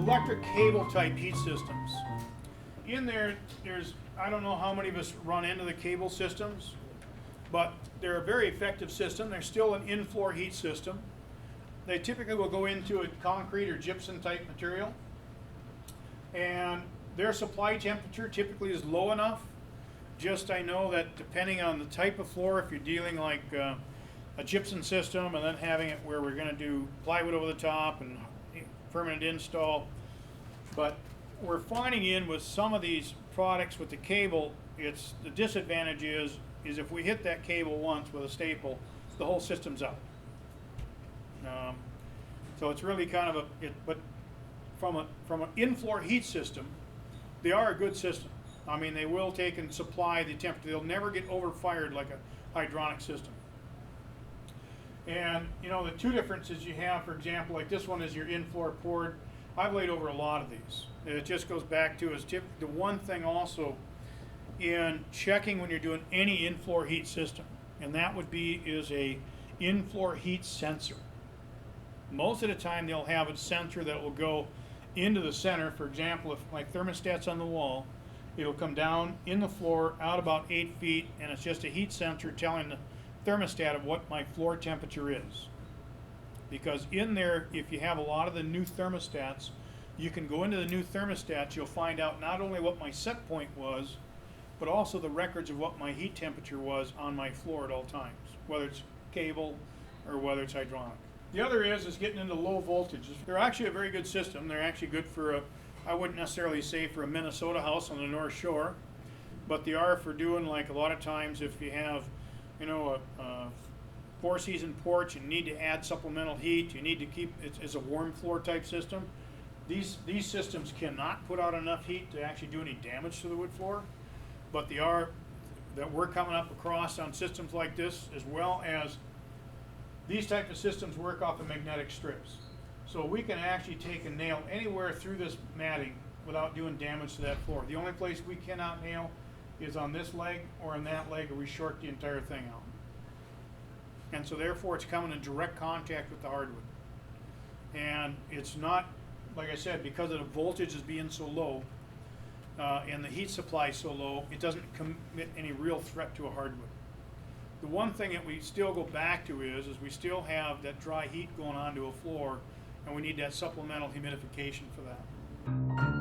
electric cable type heat systems. In there, I don't know how many of us run into the cable systems, but they're a very effective system. They're still an in-floor heat system. They typically will go into a concrete or gypsum type material, and their supply temperature typically is low enough. Just I know that depending on the type of floor, if you're dealing like a gypsum system and then having it where we're going to do plywood over the top and permanent install, but we're finding in with some of these products with the cable, the disadvantage is if we hit that cable once with a staple, the whole system's out. So it's really kind of but from an in-floor heat system, they are a good system. I mean, they will take and supply the temperature. They'll never get overfired like a hydronic system. And you know, the two differences you have, for example, like this one is your in-floor poured. I've laid over a lot of these. It just goes back to the one thing also in checking when you're doing any in-floor heat system, and that would be is a in-floor heat sensor. Most of the time they'll have a sensor that will go into the center. For example, if my thermostat's on the wall, it'll come down in the floor out about 8 feet, and it's just a heat sensor telling the thermostat of what my floor temperature is. Because in there, if you have a lot of the new thermostats, you can go into the new thermostats, you'll find out not only what my set point was, but also the records of what my heat temperature was on my floor at all times, whether it's cable or whether it's hydronic. The other is getting into low voltages. They're actually a very good system. They're actually good for I wouldn't necessarily say for a Minnesota house on the North Shore, but they are for doing, like, a lot of times if you have, you know, a four-season porch and need to add supplemental heat, you need to keep it's a warm floor type system. These systems cannot put out enough heat to actually do any damage to the wood floor, but they are that we're coming up across on systems like this, as well as these type of systems work off of magnetic strips. So we can actually take a nail anywhere through this matting without doing damage to that floor. The only place we cannot nail is on this leg or on that leg, or we short the entire thing out. And so therefore it's coming in direct contact with the hardwood. And it's not, like I said, because of the voltage is being so low and the heat supply so low, it doesn't commit any real threat to a hardwood. The one thing that we still go back to is we still have that dry heat going onto a floor, and we need that supplemental humidification for that.